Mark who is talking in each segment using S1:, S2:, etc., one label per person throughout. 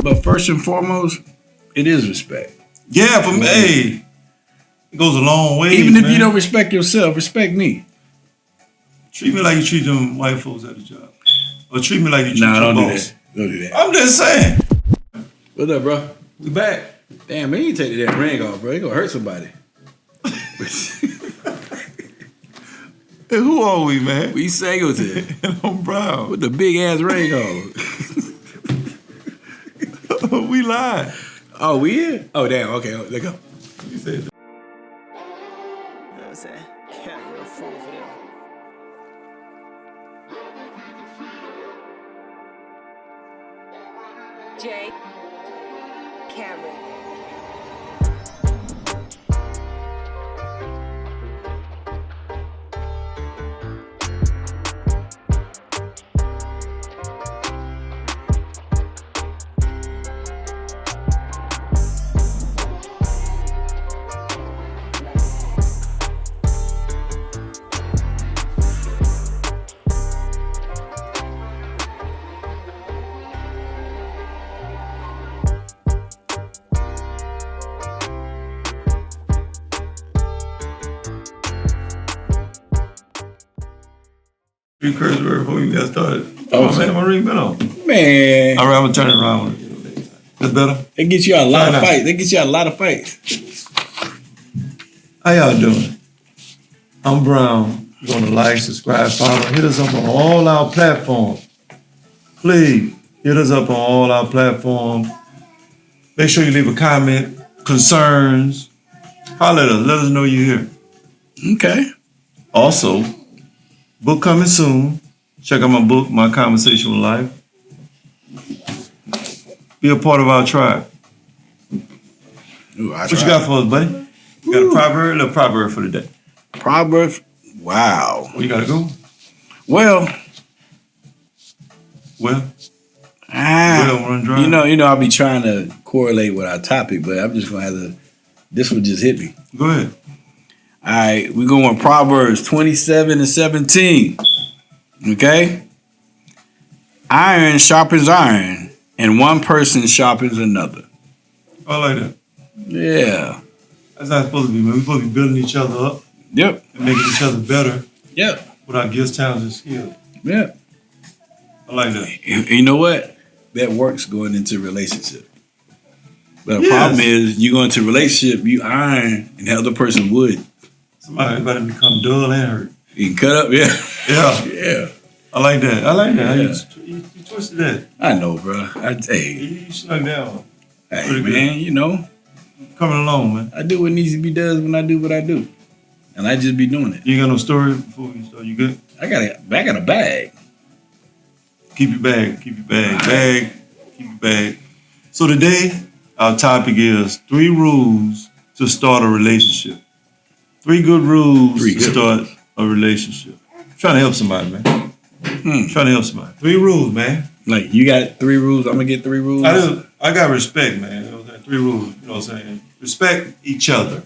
S1: But first and foremost, it is respect.
S2: Yeah, for me, hey, it goes a long way.
S1: Even if you don't respect yourself, respect me.
S2: Treat me like you treat them white folks at the job. Or treat me like you treat your
S1: don't
S2: boss.
S1: Don't do that.
S2: I'm just saying.
S1: What's up, bro?
S2: We back.
S1: Damn, man, you take that ring off, bro. You gonna hurt somebody.
S2: Hey, who are we, man?
S1: We Singleton.
S2: And I'm Brown.
S1: With the big ass ring on.
S2: We lied.
S1: Oh, we here? Oh, damn. Okay, let's go.
S2: You said that.
S3: You know what I'm saying? Can't real fool for them.
S4: Jay Cameron.
S2: You curse word before we got started.
S1: Oh,
S2: Man, my ring been on.
S1: Man.
S2: All right, I'm gonna turn it around. That's better.
S1: That gets you out a lot of fights. That gets you out a lot of fights.
S2: How y'all doing? I'm Brown. You want to like, subscribe, follow, hit us up on all our platforms. Please hit us up on all our platforms. Make sure you leave a comment, concerns. Holler at us. Let us know you're here.
S1: Okay.
S2: Also, book coming soon. Check out my book, My Conversation with Life. Be a part of our tribe.
S1: Ooh,
S2: What you got for us, buddy? You got a proverb? A little proverb for the day.
S1: Proverbs. Wow.
S2: Where you gotta go?
S1: Well,
S2: run dry.
S1: you know, I'll be trying to correlate with our topic, but I'm just gonna have to. This one just hit me.
S2: Go ahead.
S1: All right, we're going Proverbs 27:17. Okay? Iron sharpens iron, and one person sharpens another.
S2: I like that.
S1: Yeah.
S2: That's how it's supposed to be, man. We're supposed to be building each other up
S1: Yep.
S2: and making each other better
S1: Yep.
S2: with our gifts, talents, and skills.
S1: Yep.
S2: I like that.
S1: You know what? That works going into a relationship. But the
S2: Yes.
S1: problem is, you go into a relationship, you iron, and the other person wood.
S2: Somebody better become dull and hurt.
S1: You can cut up, yeah.
S2: Yeah.
S1: Yeah.
S2: I like that. I like that. How
S1: Yeah.
S2: you twisted that.
S1: I know, bro. Hey,
S2: You snuck down. Pretty
S1: man,
S2: good.
S1: you know,
S2: Coming along, man.
S1: I do what needs to be done when I do what I do. And I just be doing it.
S2: You ain't got no story before we start? You good?
S1: I got a bag.
S2: Keep your bag. Keep your bag. Keep your bag. So today, our topic is 3 rules to start a relationship. 3 good rules to start a relationship. Trying to help somebody, man. Trying to help somebody. 3 rules, man.
S1: Like, you got 3 rules, I'm gonna get 3 rules.
S2: I got respect, man. You know what I'm saying? 3 rules. You know what I'm saying? Respect each other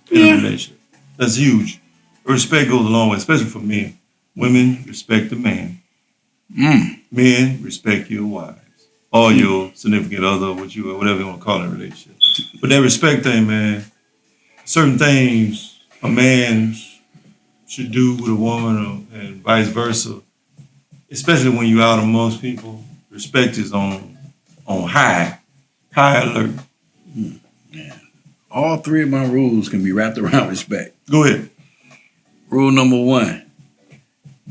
S2: in a relationship. That's huge. Respect goes a long way, especially for men. Women respect the man. Men respect your wives or your significant other, whatever you want to call it in a relationship. But that respect thing, man, certain things a man should do with a woman and vice versa, especially when you're out amongst people, respect is on high alert.
S1: Man. All 3 of my rules can be wrapped around respect.
S2: Go ahead.
S1: Rule number 1,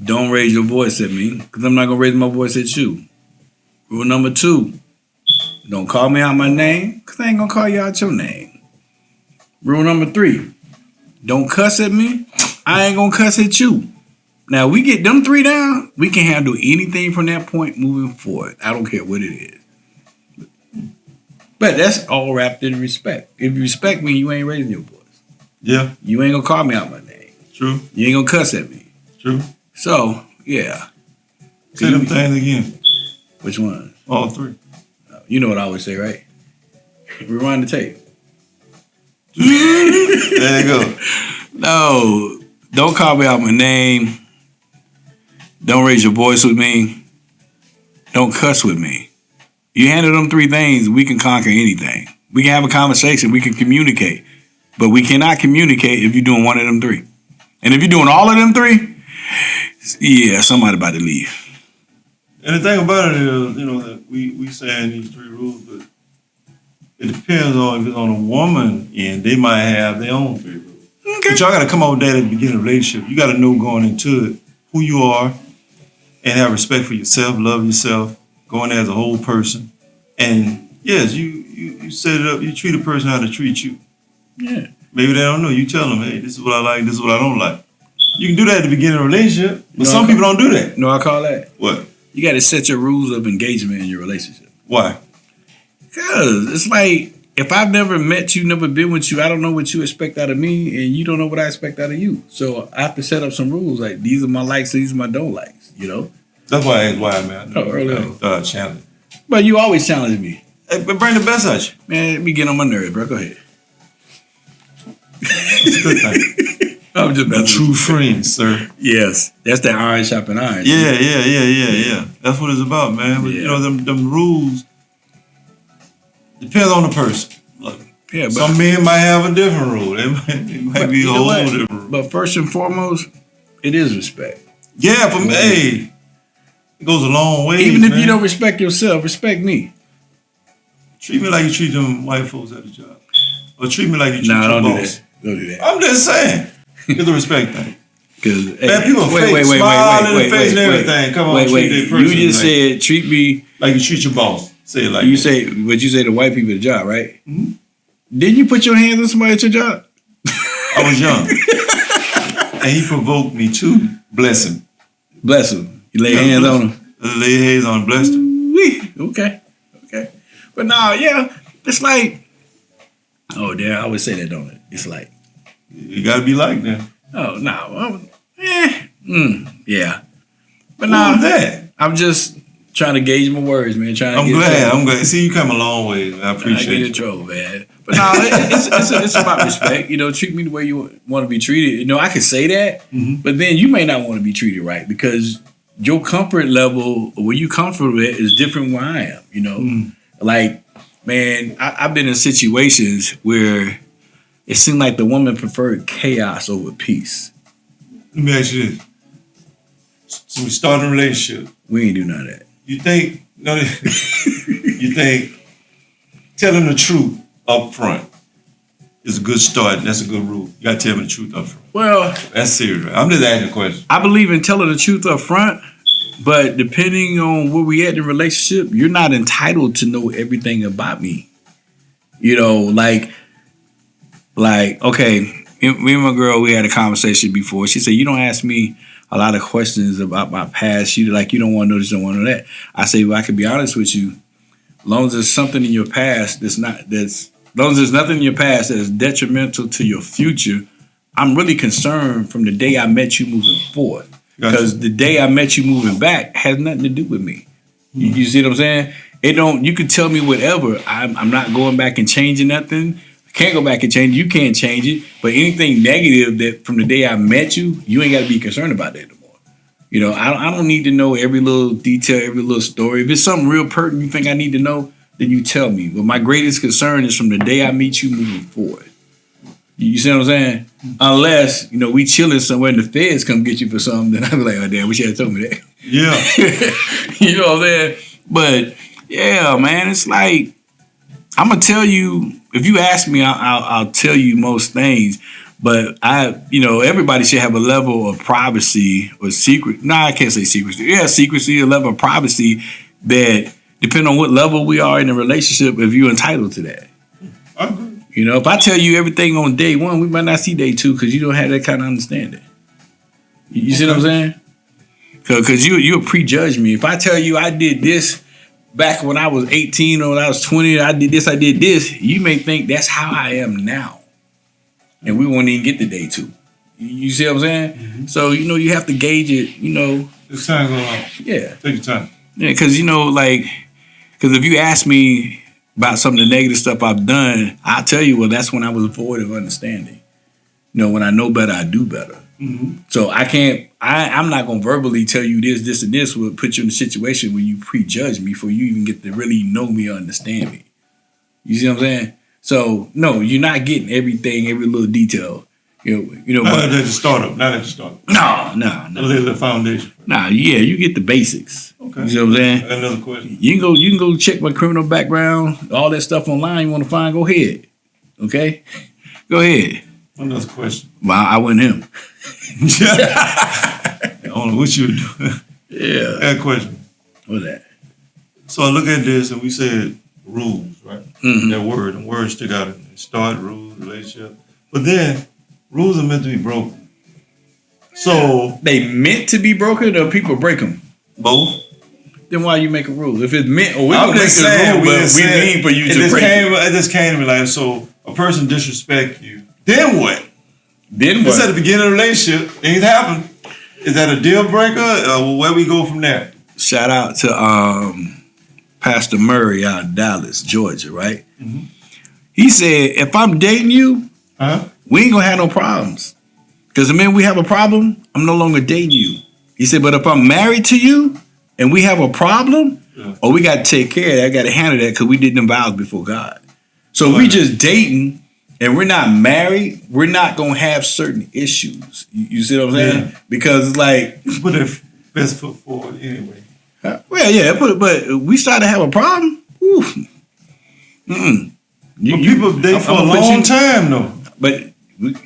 S1: don't raise your voice at me, because I'm not going to raise my voice at you. Rule number 2, don't call me out my name, because I ain't going to call you out your name. Rule number 3, don't cuss at me, I ain't going to cuss at you. Now, we get them 3 down, we can handle anything from that point moving forward. I don't care what it is. But that's all wrapped in respect. If you respect me, you ain't raising your voice.
S2: Yeah.
S1: You ain't going to call me out my name.
S2: True.
S1: You ain't going to cuss at me.
S2: True.
S1: So, yeah.
S2: Say them things again.
S1: Which one?
S2: All 3.
S1: You know what I always say, right? Rewind the tape.
S2: There you go.
S1: No, don't call me out my name. Don't raise your voice with me. Don't cuss with me. You handle them 3 things, we can conquer anything. We can have a conversation, we can communicate. But we cannot communicate if you're doing one of them 3. And if you're doing all of them 3, yeah, somebody about to leave.
S2: And the thing about it is, that we saying these 3 rules, but it depends on if it's on a woman end, they might have their own 3 rules.
S1: Okay.
S2: But y'all got to come up with that at the beginning of the relationship. You got to know going into it who you are and have respect for yourself, love yourself, go in there as a whole person. And yes, you set it up, you treat a person how to treat you.
S1: Yeah.
S2: Maybe they don't know. You tell them, hey, this is what I like, this is what I don't like. You can do that at the beginning of a relationship, but some people don't do that.
S1: You know what I call that?
S2: What?
S1: You got to set your rules of engagement in your relationship.
S2: Why?
S1: Because it's like, if I've never met you, never been with you, I don't know what you expect out of me, and you don't know what I expect out of you. So I have to set up some rules. Like, these are my likes, these are my don't likes,
S2: That's why I asked why, man.
S1: Earlier.
S2: Challenge.
S1: But you always challenge me.
S2: Hey, but bring the best out you.
S1: Man, let me get on my nerves, bro. Go ahead.
S2: It's a good thing.
S1: I'm just
S2: A true friend, sir.
S1: Yes. That's that iron sharpen iron.
S2: Yeah. That's what it's about, man. But them rules depends on the person. Look,
S1: Yeah, but
S2: some men might have a different rule. It might be a whole different rule.
S1: But first and foremost, it is respect.
S2: Yeah, for me, hey, it goes a long way.
S1: Even if you don't respect yourself, respect me.
S2: Treat me like you treat them white folks at the job. Or treat me like you treat
S1: Nah,
S2: your
S1: don't
S2: boss.
S1: do that.
S2: I'm just saying. It's a respect thing.
S1: Because
S2: Man, people fake, smile in the face and everything. Come on, treat their person.
S1: You just said treat me
S2: like you treat your boss. Say it like
S1: you
S2: that.
S1: say what you say to white people at the job, right?
S2: Mm-hmm.
S1: Didn't you put your hands on somebody at your job?
S2: I was young. And he provoked me to bless him.
S1: Bless him. You lay hands on him.
S2: Lay hands on him, blessed him.
S1: Okay. But nah, yeah, it's like, oh, damn, I always say that, don't it? It's like,
S2: You gotta be like that.
S1: oh, no, yeah. But
S2: Who
S1: nah,
S2: was that?
S1: I'm just trying to gauge my words, man.
S2: I'm glad. See, you come a long way. I
S1: I
S2: appreciate
S1: get in
S2: it.
S1: trouble, man. But no, it's about respect. Treat me the way you want to be treated. I can say that, but then you may not want to be treated right because your comfort level, where you comfortable at, is different where I am. Like, man, I've been in situations where it seemed like the woman preferred chaos over peace.
S2: Let me ask you this. So we start a relationship.
S1: We ain't do none of that.
S2: You think telling the truth up front is a good start. That's a good rule. You gotta tell me the truth up front.
S1: Well,
S2: That's serious. Right? I'm just asking a question.
S1: I believe in telling the truth up front, but depending on where we at in a relationship, you're not entitled to know everything about me. Okay, me and my girl, we had a conversation before. She said, you don't ask me a lot of questions about my past. You don't want to know this, don't want to know that. I say, well, I can be honest with you. As long as there's something in your past as long as there's nothing in your past that is detrimental to your future, I'm really concerned from the day I met you moving forward. Because the day I met you moving back has nothing to do with me. You see what I'm saying? You can tell me whatever. I'm not going back and changing nothing. I can't go back and change it. You can't change it. But anything negative that from the day I met you, you ain't got to be concerned about that anymore. I don't need to know every little detail, every little story. If it's something real pertinent you think I need to know, then you tell me. But my greatest concern is from the day I meet you moving forward. You see what I'm saying? Unless, we chilling somewhere and the feds come get you for something, then I'll be like, oh, damn, wish you had told me that.
S2: Yeah.
S1: You know what I'm saying? But, yeah, man, it's like, I'm going to tell you, if you ask me, I'll tell you most things. But everybody should have a level of privacy or secret. No, I can't say secrecy. Yeah, secrecy, a level of privacy that, depending on what level we are in a relationship, if you're entitled to that.
S2: I agree.
S1: If I tell you everything on day one, we might not see day two because you don't have that kind of understanding. You see what I'm saying? Because you'll prejudge me. If I tell you I did this back when I was 18 or when I was 20, I did this, you may think that's how I am now. And we won't even get to day two. You see what I'm saying? Mm-hmm. So, you have to gauge it,
S2: It's time going on.
S1: Yeah.
S2: Take your time.
S1: Yeah, because, because if you ask me about some of the negative stuff I've done, I'll tell you, well, that's when I was void of understanding. When I know better, I do better.
S2: Mm-hmm.
S1: So I can't I'm not gonna verbally tell you this, and this will put you in a situation where you prejudge me before you even get to really know me or understand me. You see what I'm saying? So no, you're not getting everything, every little detail.
S2: Not at the startup. Not at the startup.
S1: No.
S2: A little foundation.
S1: Nah, yeah, you get the basics.
S2: Okay.
S1: You see what I'm saying?
S2: I got another question.
S1: You can go check my criminal background, all that stuff online. You want to find? Go ahead. Okay, go ahead.
S2: Another question.
S1: Well, I wasn't him.
S2: I don't know what you were doing.
S1: Yeah.
S2: I got a question.
S1: What's that?
S2: So I look at this and we said rules, right?
S1: Mhm.
S2: That word, and words stick out. Start, rules, relationship. But then rules are meant to be broken. So
S1: They meant to be broken, or people break them?
S2: both.
S1: Then why you make a rule? If it's meant, or we
S2: I'm
S1: gonna make
S2: just
S1: the
S2: saying,
S1: rule, but we mean for you to break it.
S2: It just came to me like, so a person disrespect you. Then what?
S1: Then
S2: It's at
S1: what?
S2: the beginning of the relationship. Things happen. Is that a deal breaker? Or where we go from there?
S1: Shout out to Pastor Murray out of Dallas, Georgia, right?
S2: Mhm.
S1: He said, if I'm dating you,
S2: Huh?
S1: we ain't gonna have no problems. Because the minute we have a problem, I'm no longer dating you. He said, but if I'm married to you and we have a problem,
S2: Yeah.
S1: or we got to take care of that, I got to handle that because we did them vows before God. So if we just dating and we're not married, we're not going to have certain issues. You see what I'm saying?
S2: Yeah.
S1: Because it's like,
S2: Put their best foot forward anyway.
S1: well, yeah, but we start to have a problem. Whew. Mm-mm.
S2: But people date for a long time though.
S1: But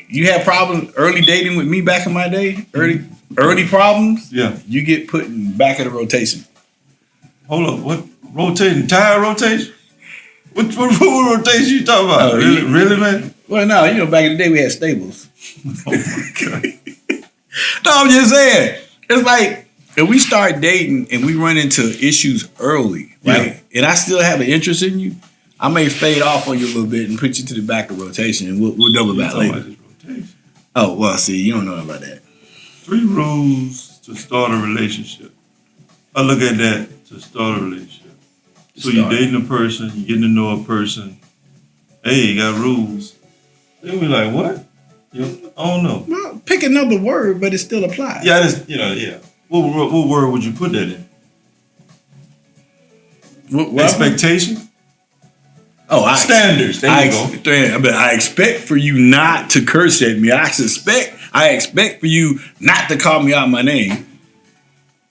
S1: you had problems early dating with me back in my day. Early problems.
S2: Yeah.
S1: You get put in back of the rotation.
S2: Hold up. What rotating? Tire rotation? What rotation you talking about?
S1: Oh,
S2: really,
S1: yeah.
S2: really, man?
S1: Well, no, back in the day we had stables.
S2: Oh my God.
S1: No, I'm just saying. It's like if we start dating and we run into issues early, right? And I still have an interest in you, I may fade off on you a little bit and put you to the back of rotation, and we'll double back
S2: Talking
S1: later.
S2: about this rotation.
S1: Oh, well, see, you don't know about that.
S2: 3 rules to start a relationship. I look at that to start a relationship. So you're dating a person, you're getting to know a person. Hey, you got rules. Then we like, what? I don't know.
S1: Well, pick another word, but it still applies.
S2: Yeah, yeah. What word would you put that in?
S1: What?
S2: Expectation? Standards. There you go.
S1: But I expect for you not to curse at me. I expect for you not to call me out my name.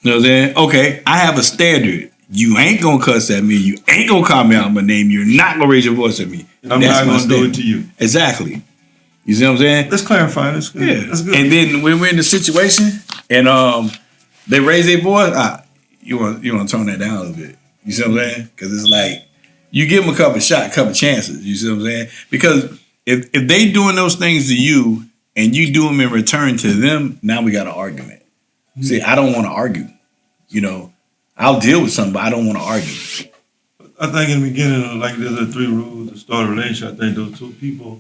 S1: You know what I'm saying? Okay, I have a standard. You ain't gonna cuss at me. You ain't gonna call me out my name. You're not gonna raise your voice at me.
S2: And I'm not gonna do it to you.
S1: Exactly. You see what I'm saying?
S2: Let's clarify. That's good.
S1: Yeah.
S2: That's good.
S1: And then when we're in the situation and they raise their voice, you want to tone that down a little bit. You see what I'm saying? Because it's like you give them a couple chances. You see what I'm saying? Because if they doing those things to you and you do them in return to them, now we got an argument. Mm-hmm. See, I don't want to argue. I'll deal with something, but I don't want to argue.
S2: I think in the beginning, like there's the 3 rules to start a relationship. I think those 2 people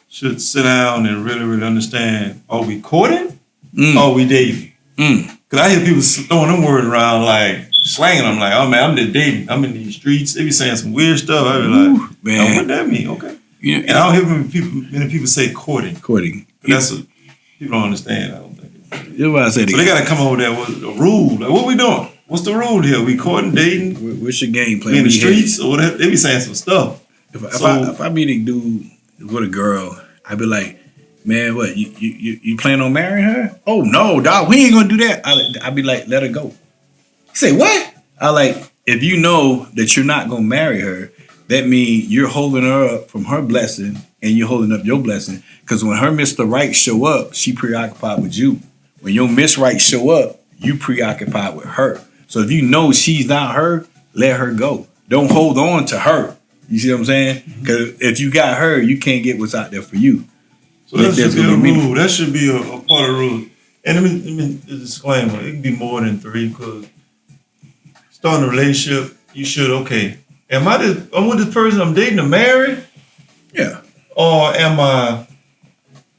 S2: should sit down and really, really understand: are we courting? Or are we dating? Because I hear people throwing them words around like slanging them. Like, oh man, I'm just dating. I'm in these streets. They be saying some weird stuff. I be like, man, what that mean? Okay. Yeah. And I don't hear many people say courting.
S1: Courting.
S2: That's people don't understand. I don't think.
S1: That's what I said.
S2: So they got to come over there with a rule. Like, what we doing? What's the rule here? We courting, dating?
S1: What's your game plan?
S2: We in the streets or whatever? They be saying some stuff.
S1: If I meet a dude with a girl, I'd be like, man, what, you plan on marrying her? Oh, no, dog, we ain't gonna do that. I'd be like, let her go. He say, what? I like, if you know that you're not gonna marry her, that means you're holding her up from her blessing and you're holding up your blessing. Because when her Mr. Right show up, she preoccupied with you. When your Miss Right show up, you preoccupied with her. So if you know she's not her, let her go. Don't hold on to her. You see what I'm saying? Because if you got her, you can't get what's out there for you.
S2: So that should be a rule. That should be a part of the rule. And let me disclaimer: it can be more than 3 because starting a relationship, you should I'm with this person I'm dating to marry?
S1: Yeah.
S2: Or am I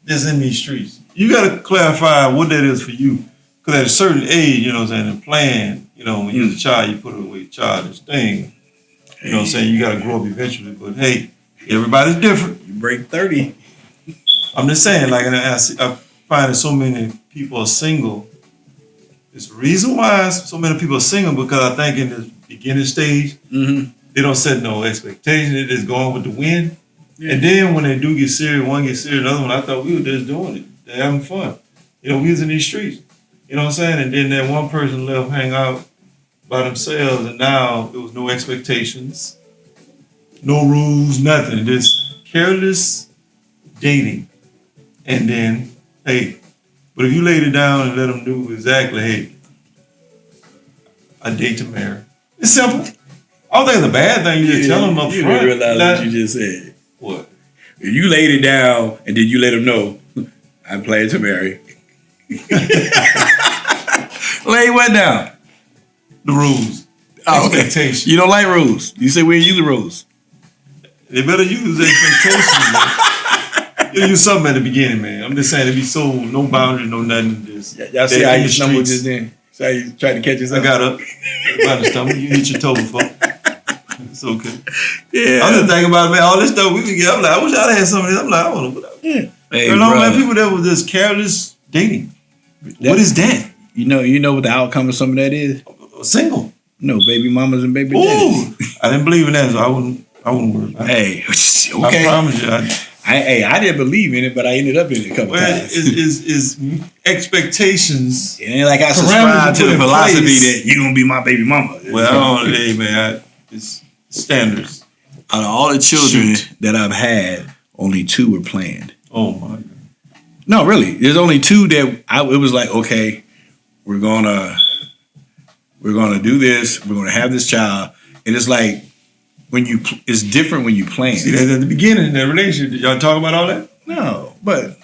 S2: just in these streets? You got to clarify what that is for you. Because at a certain age, you know what I'm saying, and plan, when you're a child, you put away childish thing. You know what I'm saying? You got to grow up eventually. But hey, everybody's different.
S1: You break 30.
S2: I'm just saying, like, and I find that so many people are single It's the reason why so many people are single, because I think in the beginning stage, they don't set no expectation. They just going with the wind. Yeah. And then when they do get serious, one gets serious, another one, I thought we were just doing it. They're having fun. You know, we was in these streets. You know what I'm saying? And then that one person left hang out by themselves, and now there was no expectations, no rules, nothing. Just careless dating. And then, hey, but if you laid it down and let them know exactly, hey, I date to marry. It's simple. I don't think it's a bad thing. You just tell them up front.
S1: You didn't realize what you just said.
S2: What?
S1: If you laid it down and then you let them know, I'm planning to marry. Lay what down?
S2: The rules.
S1: Oh, okay.
S2: Expectations.
S1: You don't like rules. You say we ain't use the rules.
S2: They better use expectations. You use something at the beginning, man. I'm just saying, it be so no boundary, no nothing. Just
S1: y'all see how you stumbled just then? See how you tried to catch yourself?
S2: I got up by the stomach. You hit your toe before. It's okay.
S1: Yeah.
S2: I'm just thinking about it, man. All this stuff we can get. I'm like, I wish I'd had some of this. I'm like, I want to.
S1: Yeah. Hey,
S2: you know, man, people that was just careless dating. What is that?
S1: You know what the outcome of some of that is?
S2: Single.
S1: No, baby mamas and baby daddies.
S2: I didn't believe in that, so I wouldn't worry about it.
S1: Hey, okay.
S2: I promise you.
S1: I didn't believe in it, but I ended up in it a couple times.
S2: Is expectations.
S1: It ain't like I subscribe to the philosophy that you gonna be my baby mama.
S2: Well, hey man, it's standards.
S1: Out of all the children that I've had, only 2 were planned.
S2: Oh my God.
S1: No, really. There's only 2 that it was like, okay, we're gonna do this. We're gonna have this child, and it's like it's different when you plan.
S2: See, that's at the beginning of that relationship. Did y'all talk about all that?
S1: No, but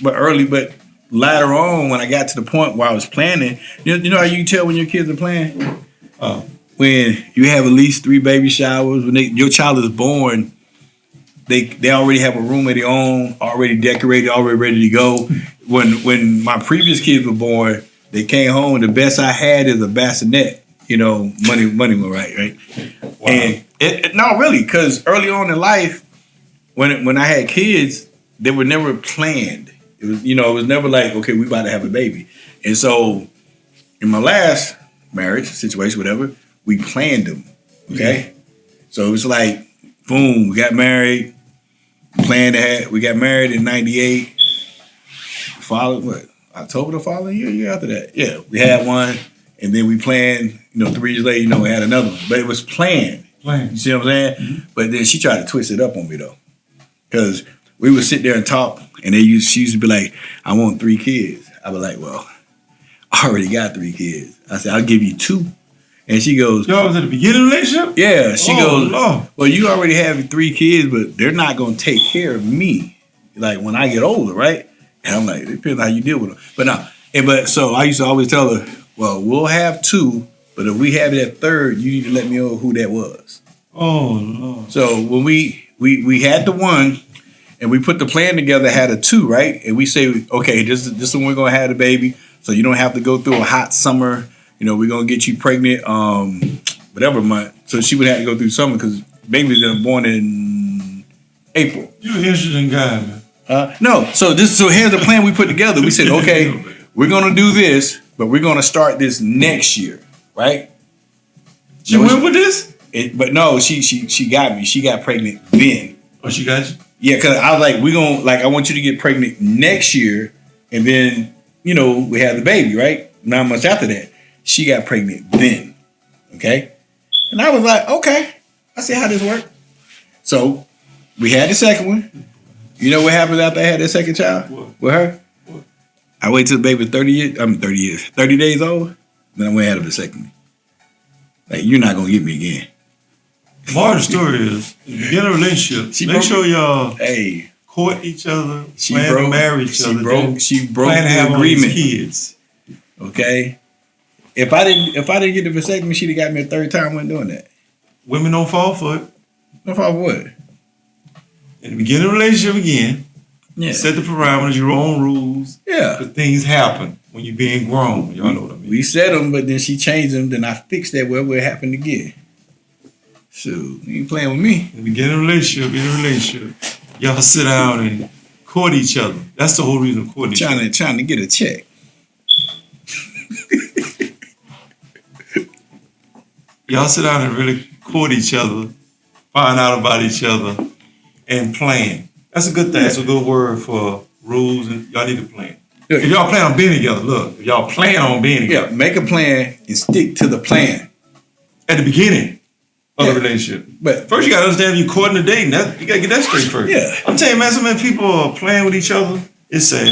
S1: later on, when I got to the point where I was planning, you know how you can tell when your kids are planning? When you have at least 3 baby showers, when your child is born, they already have a room of their own, already decorated, already ready to go. When my previous kids were born, they came home. The best I had is a bassinet. You know, money went right. Wow. And no, really, because early on in life, when I had kids, they were never planned. It was never like, okay, we about to have a baby. And so in my last marriage situation, whatever, we planned them. Okay, so it was like, boom, we got married. We got married in '98. October the following year after that. Yeah, we had one, and then we planned. 3 years later, we had another one, but it was planned. You see what I'm saying? Mm-hmm. But then she tried to twist it up on me though, because we would sit there and talk, and she used to be like, "I want 3 kids." I was like, "Well, I already got 3 kids." I said, "I'll give you 2." And she goes,
S2: "Y'all was at the beginning of the relationship?"
S1: Yeah. She goes,
S2: Lord.
S1: "Well, you already have 3 kids, but they're not going to take care of me, like when I get older, right?" And I'm like, "It depends how you deal with them." But no, so I used to always tell her, "Well, we'll have 2, but if we have that 3rd, you need to let me know who that was."
S2: Oh Lord.
S1: So when we had the 1, and we put the plan together, had a 2, right? And we say, okay, this is when we're going to have the baby, so you don't have to go through a hot summer. We're going to get you pregnant, whatever month. So she would have to go through summer because babies are born in April.
S2: You're an interesting guy, man.
S1: No, so here's the plan we put together. We said, okay, we're going to do this, but we're going to start this next year, right?
S2: She went with this?
S1: But no, she got me. She got pregnant then.
S2: Oh, she got you?
S1: Yeah, because I was like, I want you to get pregnant next year, and then, we have the baby, right? 9 months after that. She got pregnant then, okay? And I was like, okay, I see how this works. So we had the second one. You know what happens after I had that second child with her?
S2: What?
S1: I waited till the baby was 30 days old, then I went ahead of the second one. Like, you're not going to get me again.
S2: The moral of the story is, if you get a relationship, make sure y'all court each other, plan to marry each other.
S1: She broke
S2: plan to have
S1: the agreement.
S2: Kids.
S1: Okay? If I didn't get the vasectomy, she'd have got me a 3rd time when doing that.
S2: Women don't fall for it.
S1: No fall for what?
S2: In the beginning of a relationship again, set the parameters, your own rules.
S1: Yeah.
S2: Because things happen when you're being grown. Y'all know what I mean.
S1: We set them, but then she changed them. Then I fixed that wherever it happened again. So, you ain't playing with me.
S2: In the beginning of a relationship, y'all sit down and court each other. That's the whole reason of courting each other.
S1: Trying to get a check.
S2: y'all sit down and really court each other, find out about each other, and plan. That's a good thing. That's a good word for rules, and y'all need to plan.
S1: Yeah.
S2: If y'all plan on being together, look, if y'all plan on being together.
S1: Yeah, make a plan and stick to the plan.
S2: At the beginning of the relationship.
S1: But
S2: first you gotta understand if you're courting or dating. You gotta get that straight first.
S1: Yeah.
S2: I'm telling you, man, so many people are playing with each other. It's sad.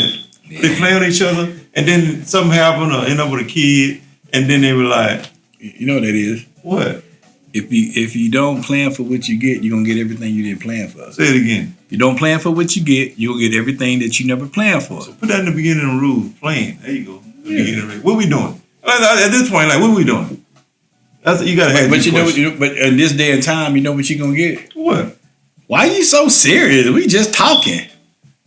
S1: Yeah.
S2: They playing with each other, and then something happen or end up with a kid, and then they were like,
S1: you know what that is?
S2: what?
S1: If you don't plan for what you get, you're gonna get everything you didn't plan for.
S2: Say it again.
S1: If you don't plan for what you get, you'll get everything that you never planned for.
S2: So put that in the beginning of the rule. Plan. There you go.
S1: Yeah.
S2: What we doing? At this point, like, what we doing? That's you gotta ask.
S1: But but in this day and time, you know what you're gonna get?
S2: What?
S1: Why are you so serious? We just talking.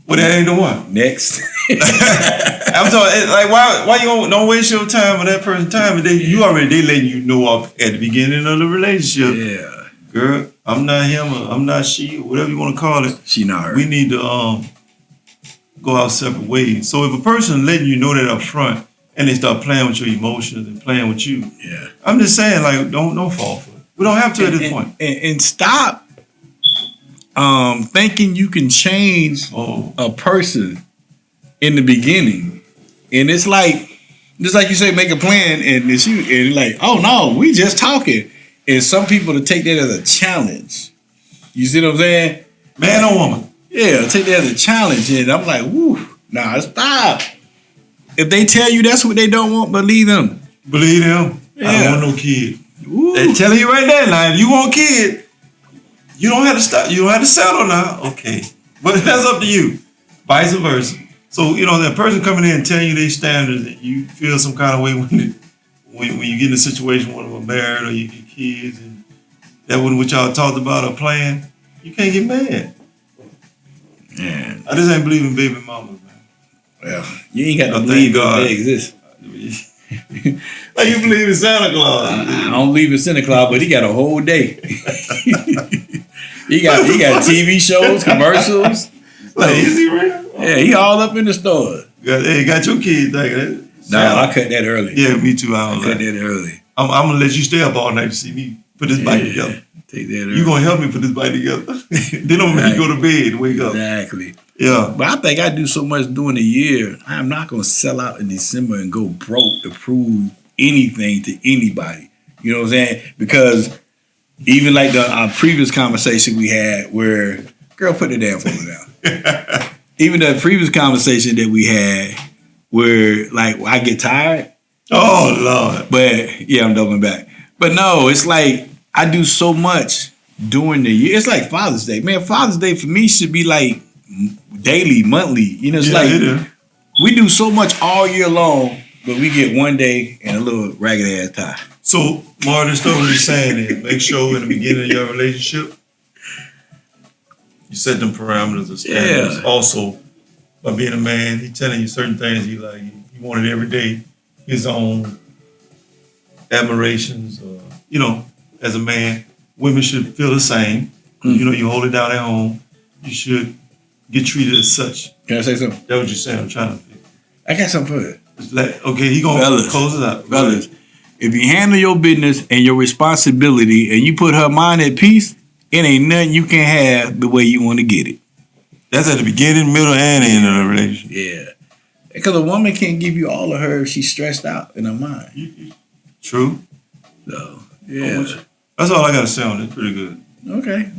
S2: Well, that ain't the one.
S1: Next.
S2: I'm talking like why you don't waste your time with that person's time? And they letting you know off at the beginning of the relationship.
S1: Yeah.
S2: Girl, I'm not him or I'm not she or whatever you want to call it.
S1: She not her.
S2: We need to go our separate ways. So if a person letting you know that up front and they start playing with your emotions and playing with you,
S1: Yeah.
S2: I'm just saying, like, don't fall for it. We don't have to at this point.
S1: And stop thinking you can change a person in the beginning. And it's like, just like you say, make a plan and it's you and like, oh no, we just talking. And some people to take that as a challenge. You see what I'm saying?
S2: Man or woman.
S1: Yeah, take that as a challenge. And I'm like, woo, nah, stop. If they tell you that's what they don't want, believe them.
S2: Believe them.
S1: Yeah.
S2: I don't want no kid.
S1: Woo.
S2: They telling you right there now, if you want a kid, you don't have to stop. You don't have to settle now. Okay. But that's up to you. Vice versa. So, that person coming in and telling you their standards and you feel some kind of way when you get in a situation when we're married or you get kids and that wasn't what y'all talked about or planned, you can't get mad.
S1: Man.
S2: I just ain't believe in baby mamas, man.
S1: Well, you ain't got to
S2: Oh,
S1: believe
S2: thank God.
S1: that they exist.
S2: Like you believe in Santa Claus.
S1: I don't believe in Santa Claus, but he got a whole day. he got TV shows, commercials.
S2: Like, is he real?
S1: Yeah, he all up in the store.
S2: Got your kids thinking that.
S1: No, I cut that early.
S2: Yeah, me too. I
S1: I cut that early.
S2: I'm gonna let you stay up all night to see me put this bike together.
S1: Take that early.
S2: You gonna help me put this bike together. Then I'm gonna go to bed, wake up.
S1: Exactly.
S2: Yeah.
S1: But I think I do so much during the year. I'm not gonna sell out in December and go broke to prove anything to anybody. You know what I'm saying? Because even like our previous conversation we had where, girl, put the damn phone down. Even the previous conversation that we had where like I get tired.
S2: Oh Lord.
S1: But yeah, I'm doubling back. But no, it's like I do so much during the year. It's like Father's Day. Man, Father's Day for me should be like daily, monthly. It's like we do so much all year long, but we get one day and a little ragged ass tie.
S2: So Martin, stuff what you're saying is make sure in the beginning of your relationship you set them parameters of standards.
S1: Yeah.
S2: Also, by being a man, he telling you certain things he like. He wanted every day his own admirations. As a man, women should feel the same. You hold it down at home. You should get treated as such.
S1: Can I say something?
S2: That's what you're saying. I'm trying to think.
S1: I got something for it.
S2: It's like, okay, he gonna close it out.
S1: Fellas, if you handle your business and your responsibility and you put her mind at peace, it ain't nothing you can have the way you want to get it.
S2: That's at the beginning, middle, and end of the relationship.
S1: Yeah. Because a woman can't give you all of her if she's stressed out in her mind.
S2: True.
S1: So, yeah.
S2: That's all I got to say on it. Pretty good.
S1: Okay.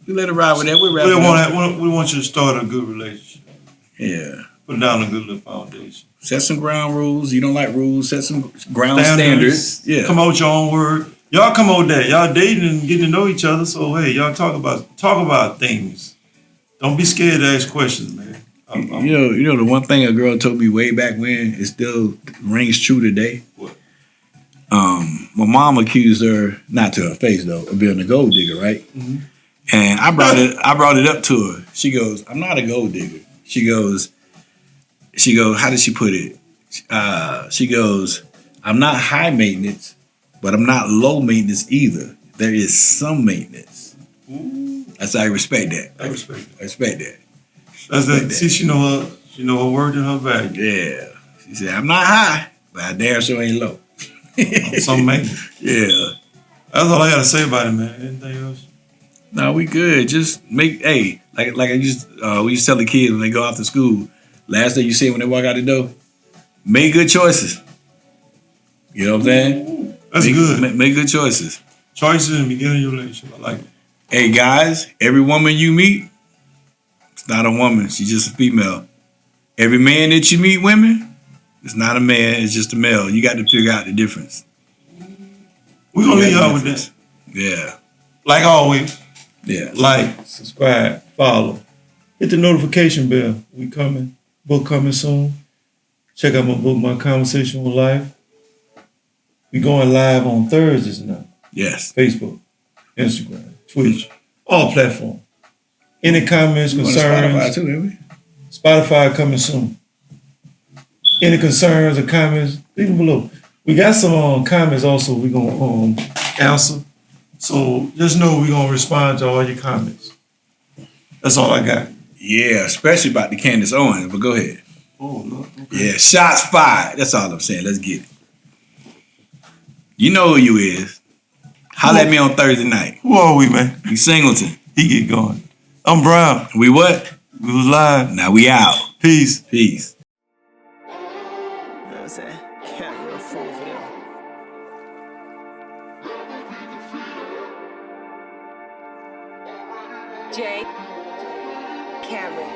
S1: We let it ride with that. We wrap it up.
S2: We want you to start a good relationship.
S1: Yeah.
S2: Put down a good little foundation.
S1: Set some ground rules. You don't like rules. Set some ground standards. Yeah.
S2: Come out with your own word. Y'all come out with that. Y'all dating and getting to know each other. So hey, y'all talk about things. Don't be scared to ask questions, man.
S1: You know the one thing a girl told me way back when, it still rings true today.
S2: What?
S1: My mom accused her, not to her face though, of being a gold digger, right?
S2: Mm-hmm.
S1: And I brought it up to her. She goes, "I'm not a gold digger." She goes, how did she put it? She goes, "I'm not high maintenance, but I'm not low maintenance either. There is some maintenance."
S2: Ooh.
S1: I respect that.
S2: I respect that.
S1: I respect that.
S2: That's that. See, she know her word and her value.
S1: Yeah. She said, "I'm not high, but I damn sure ain't low."
S2: Some maintenance.
S1: Yeah.
S2: That's all I gotta say about it, man. Anything else?
S1: No, we good. Just make like I used we used to tell the kids when they go off to school. Last thing you say when they walk out the door, make good choices. You know what I'm saying?
S2: That's good.
S1: Make good choices.
S2: Choices in the beginning of your relationship. I like it.
S1: Hey guys, every woman you meet, it's not a woman. She's just a female. Every man that you meet, women, it's not a man. It's just a male. You got to figure out the difference.
S2: We're gonna leave y'all with this.
S1: Yeah.
S2: Like always,
S1: Yeah.
S2: like, subscribe, follow. Hit the notification bell. We coming. Book coming soon. Check out my book, My Conversation with Life. We going live on Thursdays now.
S1: Yes.
S2: Facebook, Instagram, Twitch, all platforms. Any comments,
S1: We on
S2: concerns?
S1: Spotify too, ain't we?
S2: Spotify coming soon. Any concerns or comments, leave them below. We got some comments also we're going to answer. So just know we're going to respond to all your comments. That's all I got.
S1: Yeah, especially about the Candace Owens, but go ahead.
S2: Oh, no. Okay.
S1: Yeah, shots fired. That's all I'm saying. Let's get it. You know who you is. Holla at me on Thursday night.
S2: Who are we, man?
S1: We Singleton.
S2: He get going. I'm Brown.
S1: We what?
S2: We was live.
S1: Now we out.
S2: Peace.
S1: Peace.
S3: You know what I'm saying? Can't real fool for them.
S4: J. Cameron.